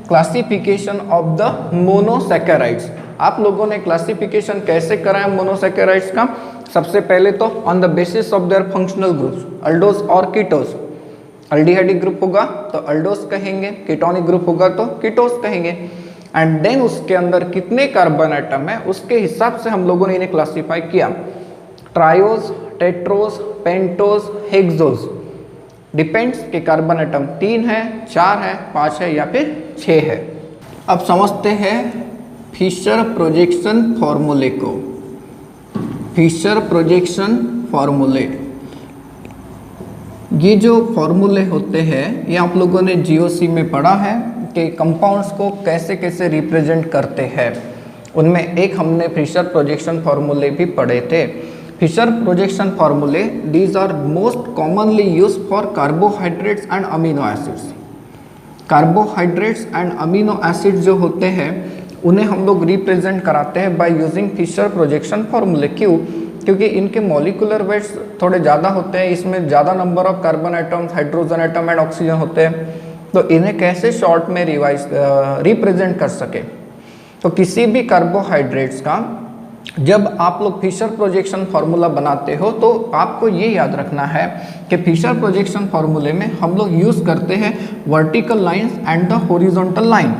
[SPEAKER 1] क्लासिफिकेशन ऑफ द मोनोसैकेराइड्स। आप लोगों ने क्लासिफिकेशन कैसे करा है मोनोसैकेराइड्स का? सबसे पहले तो on the basis of their functional groups, aldose और कीटोज। अल्डिहाइडिक ग्रुप होगा तो अल्डोज कहेंगे, कीटोनिक ग्रुप होगा तो कीटोज कहेंगे। एंड देन उसके अंदर कितने कार्बन एटम है उसके हिसाब से हम लोगों ने इन्हें क्लासिफाई किया, triose, tetrose, pentose, hexose. Depends कि कार्बन एटम 3 है, 4 है, 5 है या फिर 6 है। अब समझते हैं फिशर प्रोजेक्शन फॉर्मूले को। फिशर प्रोजेक्शन फॉर्मूले, ये जो फॉर्मूले होते हैं ये आप लोगों ने जीओसी में पढ़ा है कि कंपाउंड्स को कैसे कैसे रिप्रेजेंट करते हैं। उनमें एक हमने फिशर प्रोजेक्शन फॉर्मूले भी पढ़े थे। फिशर प्रोजेक्शन फॉर्मूले, these are most commonly use for carbohydrates and amino acids. Carbohydrates and amino acids जो होते हैं उन्हें हम लोग रिप्रेजेंट कराते हैं बाय यूजिंग फिशर प्रोजेक्शन फॉर्मूले। क्यों? क्योंकि इनके मॉलिक्यूलर वेट्स थोड़े ज़्यादा होते हैं, इसमें ज़्यादा number of carbon atoms, hydrogen atom and oxygen होते हैं, तो इन्हें कैसे शॉर्ट में रिप्रेजेंट कर सके। तो किसी भी कार्बोहाइड्रेट्स का जब आप लोग फिशर प्रोजेक्शन फार्मूला बनाते हो तो आपको ये याद रखना है कि फिशर प्रोजेक्शन फार्मूले में हम लोग यूज़ करते हैं vertical lines and the horizontal line.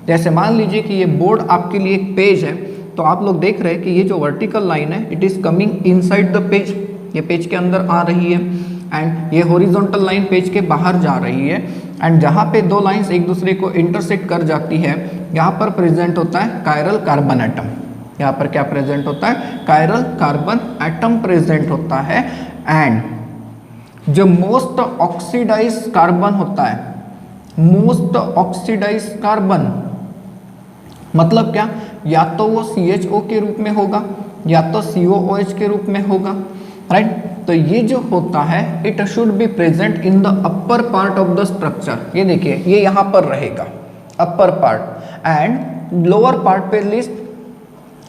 [SPEAKER 1] जैसे मान लीजिए कि ये बोर्ड आपके लिए एक पेज है, तो आप लोग देख रहे हैं कि ये जो वर्टिकल लाइन है it is coming inside the page, ये पेज के अंदर आ रही है। एंड ये हॉरिजॉन्टल लाइन पेज के बाहर जा रही है। एंड जहाँ पे दो लाइंस एक दूसरे को इंटरसेक्ट कर जाती है यहाँ पर प्रेजेंट होता है कायरल कार्बन एटम। यहाँ पर क्या प्रेजेंट होता है? कायरल कार्बन एटम प्रेजेंट होता है। एंड जो मोस्ट ऑक्सीडाइज कार्बन होता है, मोस्ट ऑक्सीडाइज कार्बन मतलब क्या? या तो वो CHO के रूप में होगा या तो COOH के रूप में होगा, राइट। तो ये जो होता है it should be present in the upper part of the structure. ये देखिए ये यहाँ पर रहेगा upper part, and lower part पे लिस्ट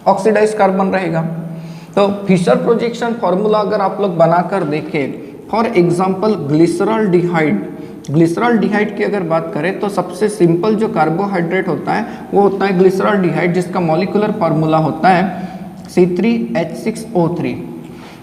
[SPEAKER 1] ऑक्सीडाइज कार्बन रहेगा। तो फिशर प्रोजेक्शन फॉर्मूला अगर आप लोग बनाकर देखें, फॉर एग्जांपल ग्लिसरॉल्डिहाइड, ग्लिसरॉल्डिहाइड की अगर बात करें तो सबसे सिंपल जो कार्बोहाइड्रेट होता है वो होता है ग्लिसरॉल्डिहाइड, जिसका मॉलिक्यूलर फार्मूला होता है C3H6O3।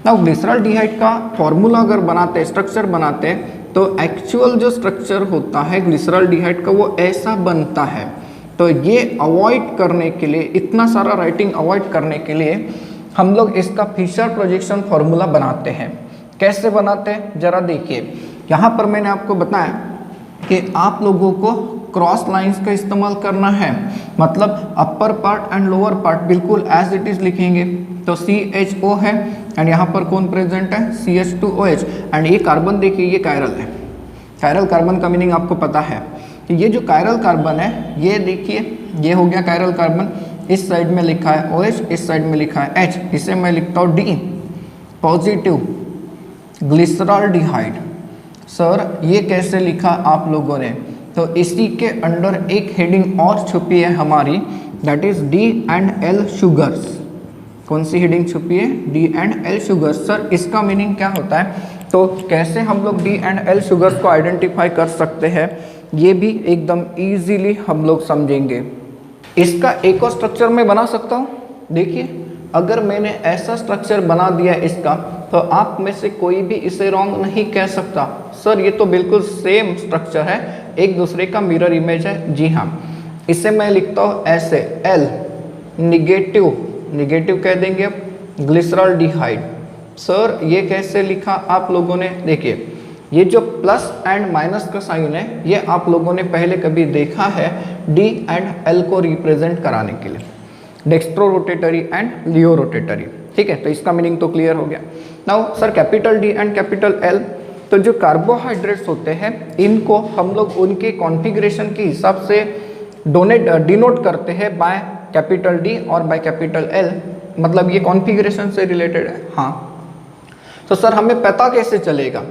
[SPEAKER 1] नाउ ग्लिसरॉल्डिहाइड का फॉर्मूला अगर बनाते हैं, स्ट्रक्चर बनाते हैं, तो एक्चुअल जो स्ट्रक्चर होता है ग्लिसरॉल्डिहाइड का वो ऐसा बनता है। तो ये अवॉइड करने के लिए, इतना सारा राइटिंग अवॉइड करने के लिए हम लोग इसका फिशर प्रोजेक्शन फॉर्मूला बनाते हैं। कैसे बनाते हैं जरा देखिए। यहाँ पर मैंने आपको बताया कि आप लोगों को क्रॉस लाइंस का इस्तेमाल करना है, मतलब upper part and lower part बिल्कुल एज इट इज लिखेंगे। तो CHO है एंड यहाँ पर कौन प्रेजेंट है? CH2OH। एंड ये कार्बन देखिए ये कायरल है। कायरल कार्बन का मीनिंग आपको पता है कि ये जो कायरल कार्बन है ये देखिए ये हो गया कायरल कार्बन। इस साइड में लिखा है OH, इस साइड में लिखा है H, इसे मैं लिखता हूँ D पॉजिटिव ग्लिसरॉल्डिहाइड। सर ये कैसे लिखा आप लोगों ने? तो इसी के अंडर एक हेडिंग और छुपी है हमारी, दैट इज D&L शुगर्स। कौन सी हेडिंग छुपी है? D&L sugars. सर इसका मीनिंग क्या होता है? तो कैसे हम लोग D&L शुगर्स को आइडेंटिफाई कर सकते हैं ये भी एकदम इजीली हम लोग समझेंगे। इसका एक और स्ट्रक्चर मैं बना सकता हूँ। देखिए अगर मैंने ऐसा स्ट्रक्चर बना दिया इसका, तो आप में से कोई भी इसे रॉन्ग नहीं कह सकता। सर ये तो बिल्कुल सेम स्ट्रक्चर है, एक दूसरे का मिरर इमेज है। जी हाँ, इसे मैं लिखता हूँ ऐसे L निगेटिव, निगेटिव कह देंगे अब ग्लिसरॉल्डिहाइड। सर ये कैसे लिखा आप लोगों ने? देखिए ये जो प्लस एंड माइनस का साइन है ये आप लोगों ने पहले कभी देखा है डी एंड एल को रिप्रेजेंट कराने के लिए, dextrorotatory and laevorotatory. ठीक है, तो इसका मीनिंग तो क्लियर हो गया। Now sir capital D and capital L, तो जो कार्बोहाइड्रेट्स होते हैं इनको हम लोग उनके कॉन्फ़िगरेशन के हिसाब से डिनोट करते हैं बाय कैपिटल डी और बाय कैपिटल एल, मतलब ये कॉन्फ़िगरेशन से रिलेटेड है। हाँ, तो सर हमें पता कैसे चलेगा?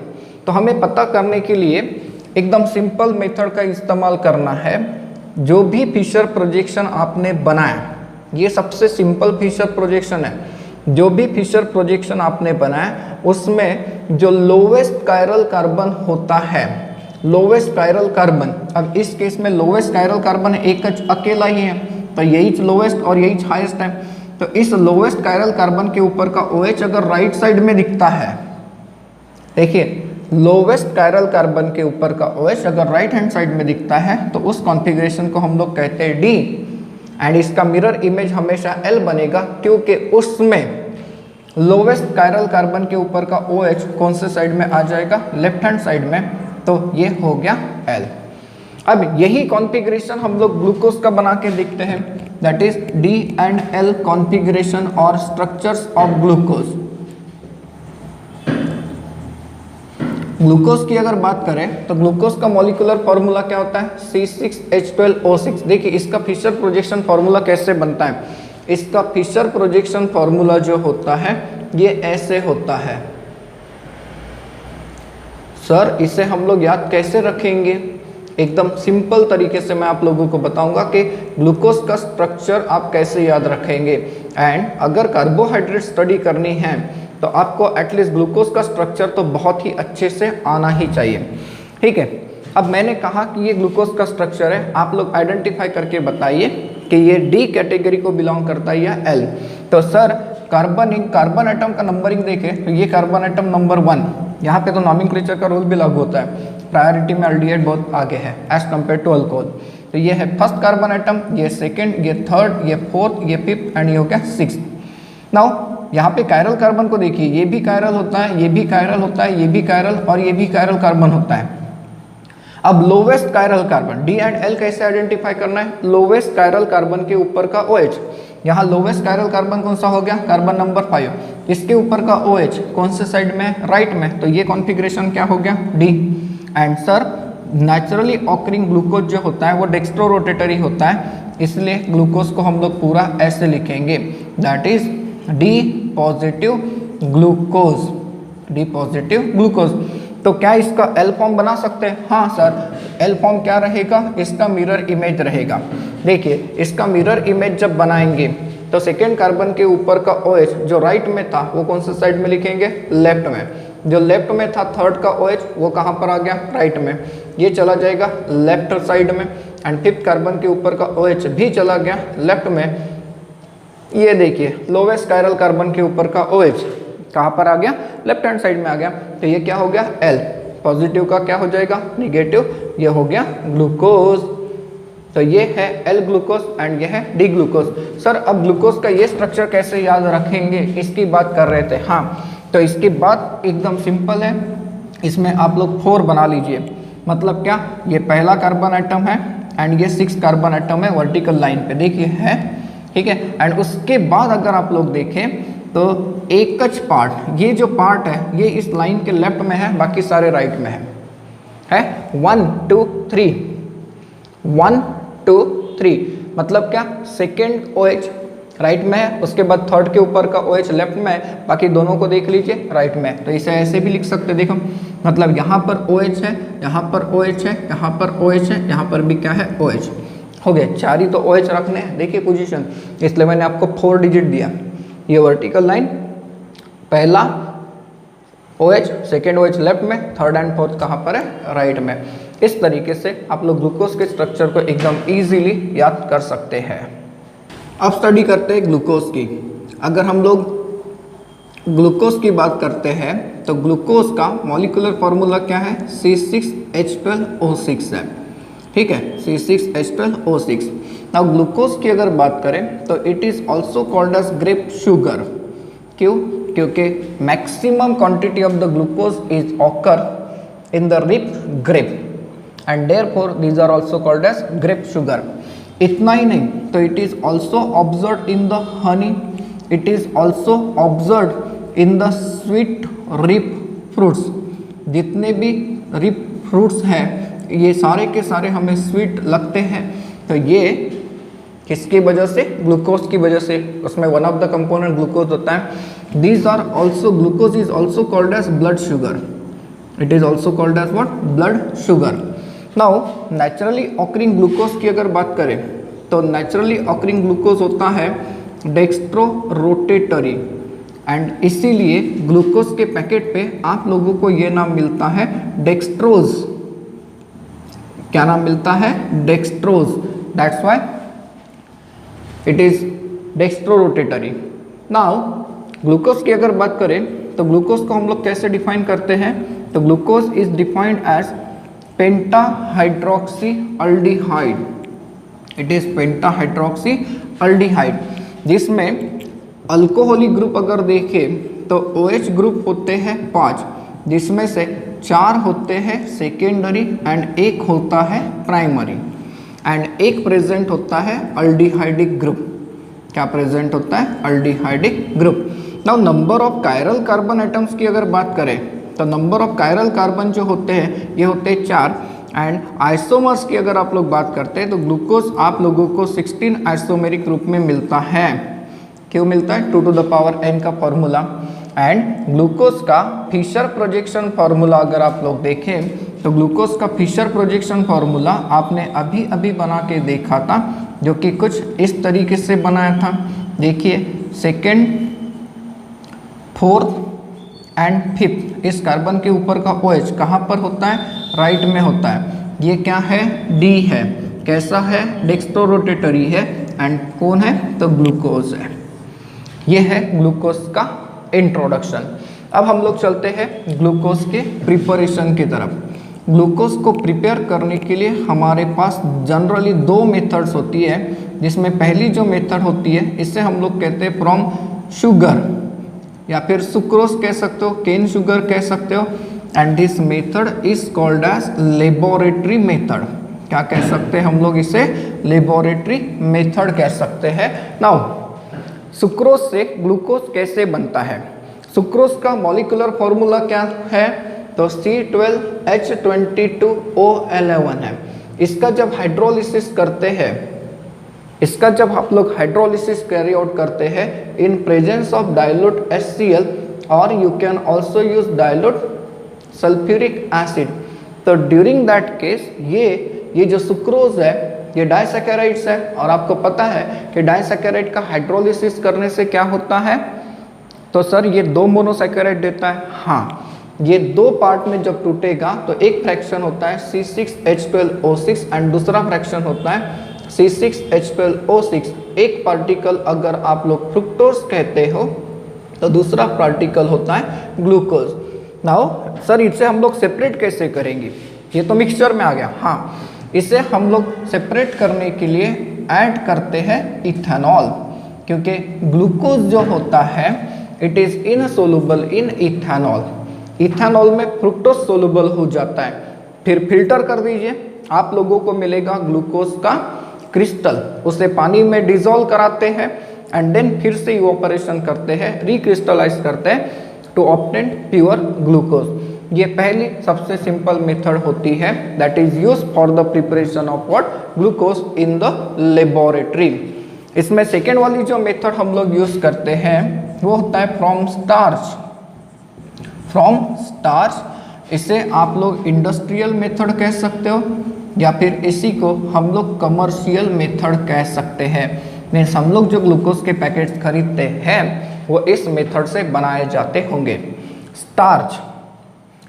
[SPEAKER 1] तो हमें पता करने के लिए एकदम सिंपल मेथड का इस्तेमाल करना है। जो भी फिशर प्रोजेक्शन आपने बनाया, ये सबसे सिंपल फिशर प्रोजेक्शन है, जो भी फिशर प्रोजेक्शन आपने बनाया उसमें जो लोवेस्ट कायरल कार्बन होता है, लोवेस्ट कायरल कार्बन, अब इस केस में लोवेस्ट कायरल कार्बन एक अकेला ही है, तो यही लोवेस्ट और यही हाईएस्ट है। तो इस लोवेस्ट कायरल कार्बन के ऊपर का OH अगर राइट साइड में दिखता है, देखिए लोवेस्ट कायरल कार्बन के ऊपर का OH अगर राइट हैंड साइड में दिखता है तो उस कॉन्फ़िगरेशन को हम लोग कहते हैं डी, एंड इसका मिरर इमेज हमेशा L बनेगा, क्योंकि उसमें लोवेस्ट कायरल कार्बन के ऊपर का OH कौन से साइड में आ जाएगा? लेफ्ट हैंड साइड में, तो ये हो गया L। अब यही कॉन्फ़िगरेशन हम लोग ग्लूकोज का बना के देखते हैं, that is D and L configuration और स्ट्रक्चर्स ऑफ ग्लूकोज। ग्लूकोज की अगर बात करें तो ग्लूकोज का मॉलिक्यूलर फार्मूला क्या होता है? C6H12O6। देखिए इसका फिशर प्रोजेक्शन फार्मूला कैसे बनता है? इसका फिशर प्रोजेक्शन फार्मूला जो होता है ये ऐसे होता है। सर इसे हम लोग याद कैसे रखेंगे? एकदम सिंपल तरीके से मैं आप लोगों को बताऊंगा कि ग्लूकोज का स्ट्रक्चर आप कैसे याद रखेंगे। एंड अगर कार्बोहाइड्रेट स्टडी करनी है तो आपको एटलीस्ट ग्लूकोज का स्ट्रक्चर तो बहुत ही अच्छे से आना ही चाहिए। ठीक है, अब मैंने कहा कि ये ग्लूकोज का स्ट्रक्चर है, आप लोग आइडेंटिफाई करके बताइए कि ये डी कैटेगरी को बिलोंग करता है या एल। तो सर कार्बन एटम का नंबरिंग देखें तो ये कार्बन एटम नंबर 1, यहाँ पे तो नॉमेनक्लेचर का रूल भी लागू होता है, प्रायोरिटी में एल्डिहाइड बहुत आगे है एज कम्पेयर टू अल्कोहल। तो ये है फर्स्ट कार्बन एटम, ये सेकेंड, ये थर्ड, ये फोर्थ, ये फिफ्थ एंड ये हो गया सिक्स्थ। नाउ यहाँ पे कायरल कार्बन को देखिए, ये भी कायरल होता है, ये भी कायरल होता है, ये भी कायरल और ये भी कायरल कार्बन होता है। अब lowest chiral carbon D and L कैसे आइडेंटिफाई करना है? लोवेस्ट कायरल कार्बन के ऊपर का OH, यहाँ लोवेस्ट कायरल कार्बन कौन सा हो गया? Carbon number 5। इसके ऊपर का OH कौन से साइड में? राइट में, तो ये कॉन्फ़िगरेशन क्या हो गया? D. And sir naturally occurring glucose जो होता है वो डेक्स्ट्रो रोटेटरी होता है, इसलिए ग्लूकोज को हम लोग पूरा ऐसे लिखेंगे, that is D positive glucose, D positive glucose. तो क्या इसका एल फॉर्म बना सकते हैं? हाँ सर, एल फॉर्म क्या रहेगा? इसका मिरर इमेज रहेगा। देखिए इसका मिरर इमेज जब बनाएंगे तो सेकेंड कार्बन के ऊपर का OH जो राइट में था वो कौन से साइड में लिखेंगे? लेफ्ट में। जो लेफ्ट में था थर्ड का OH वो कहाँ पर आ गया? राइट में, ये चला जाएगा लेफ्ट साइड में। एंड फिफ्थ कार्बन के ऊपर का OH भी चला गया लेफ्ट में। ये देखिए लोवेस्ट कायरल कार्बन के ऊपर का OH कहाँ पर आ गया? लेफ्ट हैंड साइड में आ गया। तो ये क्या हो गया? L। पॉजिटिव का क्या हो जाएगा? निगेटिव, ये हो गया ग्लूकोज। तो ये है L ग्लूकोज एंड ये है D ग्लूकोज। सर अब ग्लूकोज का ये स्ट्रक्चर कैसे याद रखेंगे, इसकी बात कर रहे थे। हाँ, तो इसकी बात एकदम सिंपल है, इसमें आप लोग 4 बना लीजिए। मतलब क्या? ये पहला कार्बन एटम है एंड ये 6 कार्बन एटम है वर्टिकल लाइन पे, देखिए है, ठीक है। एंड उसके बाद अगर आप लोग देखें तो एकच पार्ट, ये जो पार्ट है ये इस लाइन के लेफ्ट में है, बाकी सारे राइट में है 1 2 3 1 2 3। मतलब क्या? सेकेंड OH राइट में है, उसके बाद थर्ड के ऊपर का OH लेफ्ट में है, बाकी दोनों को देख लीजिए राइट में। तो इसे ऐसे भी लिख सकते, देखो मतलब यहाँ पर OH है, यहाँ पर OH है, यहाँ पर OH है, यहाँ पर भी क्या है? OH। हो गए 4 ही तो OH रखने हैं। देखिए पोजीशन, इसलिए मैंने आपको 4 डिजिट दिया। ये वर्टिकल लाइन, पहला OH, सेकेंड OH लेफ्ट में, थर्ड एंड फोर्थ कहाँ पर है? राइट में। इस तरीके से आप लोग ग्लूकोज के स्ट्रक्चर को एकदम इजीली याद कर सकते हैं। अब स्टडी करते हैं ग्लूकोज की। अगर हम लोग ग्लूकोज की बात करते हैं तो ग्लूकोज का मॉलिक्यूलर फार्मूला क्या है? C6H12O6 है, ठीक है, C6H12O6। अब ग्लूकोज की अगर बात करें तो it is also called as grape sugar. क्यों? क्योंकि maximum quantity of the glucose is occur in the ripe grape and therefore these are also called as grape sugar. इतना ही नहीं, तो it is also observe in the honey, it is also observe in the sweet ripe fruits. जितने भी rib fruits हैं ये सारे के सारे हमें स्वीट लगते हैं, तो ये किसकी वजह से? ग्लूकोज की वजह से। उसमें one of the component glucose होता है। These are also, glucose is also called as blood sugar, it is also called as what? Blood sugar. Now naturally occurring glucose की अगर बात करें तो नेचुरली ऑकरिंग ग्लूकोज होता है डेक्स्ट्रो रोटेटरी, एंड इसीलिए ग्लूकोज के पैकेट पे आप लोगों को ये नाम मिलता है डेक्स्ट्रोज। क्या नाम मिलता है? Dextrose. That's why it is dextrorotatory. Now glucose की अगर बात करें तो ग्लूकोज को हम लोग कैसे डिफाइन करते हैं? तो glucose is defined as pentahydroxy aldehyde, it is pentahydroxy aldehyde, जिसमें अल्कोहलिक ग्रुप अगर देखें तो OH ग्रुप होते हैं 5, जिसमें से 4 होते हैं सेकेंडरी एंड 1 होता है प्राइमरी, एंड एक प्रेजेंट होता है अल्डिहाइडिक ग्रुप। क्या प्रेजेंट होता है? Aldehydic group. Now number of chiral carbon atoms की अगर बात करें तो नंबर ऑफ कायरल कार्बन जो होते हैं ये होते हैं 4, एंड आइसोमर्स की अगर आप लोग बात करते हैं तो ग्लूकोज आप लोगों को 16 आइसोमेरिक रूप में मिलता है। क्यों मिलता है? 2 to the power n का फॉर्मूला। एंड ग्लूकोज का फिशर प्रोजेक्शन फार्मूला अगर आप लोग देखें तो ग्लूकोज का फिशर प्रोजेक्शन फार्मूला आपने अभी अभी बना के देखा था, जो कि कुछ इस तरीके से बनाया था। देखिए, सेकेंड, फोर्थ एंड फिफ्थ, इस कार्बन के ऊपर का OH कहाँ पर होता है? राइट में होता है। ये क्या है? D है। कैसा है? डेक्स्ट्रो रोटेटरी है। एंड कौन है? तो ग्लूकोज है। ये है ग्लूकोज का इंट्रोडक्शन। अब हम लोग चलते हैं ग्लूकोज के प्रिपरेशन की तरफ। ग्लूकोज को प्रिपेयर करने के लिए हमारे पास जनरली 2 मेथड्स होती है, जिसमें पहली जो मेथड होती है इसे हम लोग कहते हैं फ्रॉम शुगर, या फिर सुक्रोज कह सकते हो, केन शुगर कह सकते हो, and this method is called as laboratory method. क्या कह सकते हैं हम लोग इसे? लेबोरेटरी मेथड कह सकते हैं। नाउ सुक्रोज से ग्लूकोज कैसे बनता है? सुक्रोज का मॉलिक्यूलर फॉर्मूला क्या है? तो C12H22O11 है। इसका जब हाइड्रोलिसिस करते हैं, इसका जब आप लोग हाइड्रोलिसिस कैरी आउट करते हैं in presence of dilute HCl, और you can also use dilute sulphuric acid, तो ड्यूरिंग दैट केस ये जो सुक्रोज है ये डाइसैकेराइड्स है, और आपको पता है कि डाइसैकेराइड का हाइड्रोलिसिस करने से क्या होता है? तो सर ये 2 मोनोसैकेराइड देता है। हाँ, ये 2 पार्ट में जब टूटेगा तो एक फ्रैक्शन होता है C6H12O6 एंड दूसरा फ्रैक्शन होता है C6H12O6। एक पार्टिकल अगर आप लोग फ्रुक्टोज कहते हो तो दूसरा पार्टिकल होता है ग्लूकोज। नाउ सर इसे हम लोग सेपरेट कैसे करेंगे? ये तो मिक्सचर में आ गया। हाँ, इसे हम लोग सेपरेट करने के लिए ऐड करते हैं इथेनॉल, क्योंकि ग्लूकोज जो होता है it is insoluble in ethanol. Ethanol में फ्रुक्टोज सोलुबल हो जाता है। फिर फिल्टर कर दीजिए, आप लोगों को मिलेगा ग्लूकोज का क्रिस्टल। उसे पानी में डिसॉल्व कराते हैं एंड देन फिर से इवोपरेशन करते हैं, रिक्रिस्टलाइज करते हैं टू ऑब्टेन प्योर ग्लूकोज। ये पहली सबसे सिंपल मेथड होती है that is used for the preparation of what? Glucose in the laboratory. इसमें सेकेंड वाली जो मेथड हम लोग यूज करते हैं वो होता है फ्रॉम स्टार्च। फ्रॉम स्टार्च, इसे आप लोग इंडस्ट्रियल मेथड कह सकते हो, या फिर इसी को हम लोग कमर्शियल मेथड कह सकते हैं। मीन्स हम लोग जो ग्लूकोज के पैकेट्स खरीदते हैं वो इस मेथड से बनाए जाते होंगे। स्टार्च,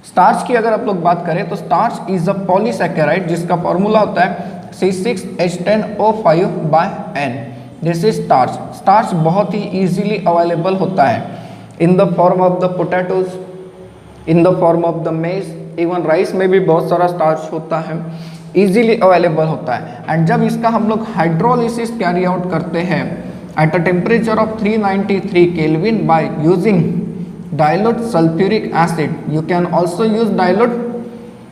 [SPEAKER 1] स्टार्च की अगर आप लोग बात करें तो स्टार्च इज अ पॉलीसैकेराइड जिसका फॉर्मूला होता है C6H10O5/N। This is starch. Starch बहुत ही इजीली अवेलेबल होता है in the form of the potatoes, in the form of the मेज, इवन राइस में भी बहुत सारा स्टार्च होता है, इजीली अवेलेबल होता है। एंड जब इसका हम लोग हाइड्रोलिसिस कैरी आउट करते हैं at a temperature of 393 kelvin by using dilute sulfuric acid. You can also use dilute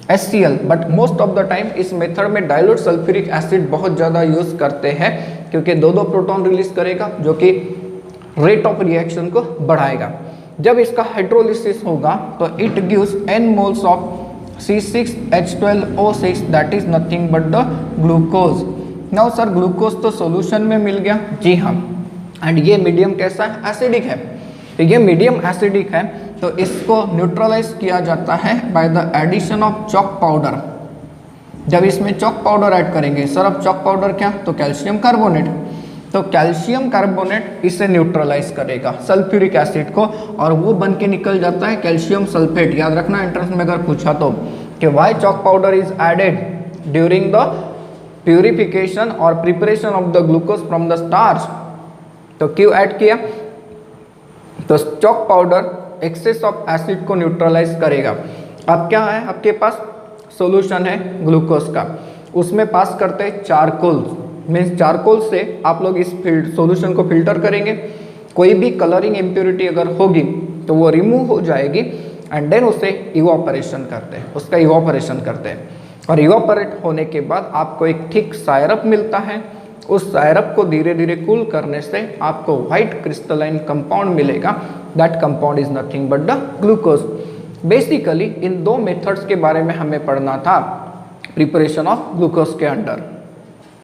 [SPEAKER 1] HCl, but most of the time इस मेथड में डाइल्यूट सल्फ्यूरिक एसिड बहुत ज़्यादा यूज करते हैं, क्योंकि दो प्रोटॉन रिलीज करेगा जो कि रेट ऑफ रिएक्शन को बढ़ाएगा। जब इसका हाइड्रोलिसिस होगा तो it gives n moles of C6H12O6 that is nothing but the glucose. Now sir glucose तो सॉल्यूशन में मिल गया, जी हाँ, एंड ये मीडियम कैसा है, एसिडिक है। तो ये मीडियम एसिडिक है, तो इसको न्यूट्रलाइज किया जाता है by the addition of chalk powder. जब इसमें चॉक पाउडर ऐड करेंगे, सर अब चॉक पाउडर क्या, तो कैल्शियम कार्बोनेट, तो कैल्शियम कार्बोनेट इसे न्यूट्रलाइज करेगा सल्फ्यूरिक एसिड को, और वो बन के निकल जाता है कैल्शियम सल्फेट। याद रखना एंट्रेंस में अगर पूछा तो कि why chalk powder is added during the purification और preparation of the glucose from the starch, तो क्यों ऐड किया, तो chalk powder excess of acid को न्यूट्रलाइज करेगा। अब क्या है आपके पास, सॉल्यूशन है ग्लूकोज का, उसमें पास करते हैं चारकोल, मीन्स चारकोल से आप लोग इस सॉल्यूशन को फिल्टर करेंगे, कोई भी कलरिंग इम्प्योरिटी अगर होगी तो वो रिमूव हो जाएगी, एंड देन उसे इवोपरेशन करते हैं, उसका इवोपरेशन करते हैं, और इवोपरेट होने के बाद आपको एक थिक सायरप मिलता है। उस सायरप को धीरे धीरे कूल करने से आपको व्हाइट क्रिस्टलाइन कंपाउंड मिलेगा, that compound is nothing but the glucose. Basically इन दो मेथड्स के बारे में हमें पढ़ना था प्रिपरेशन ऑफ ग्लूकोज के अंडर।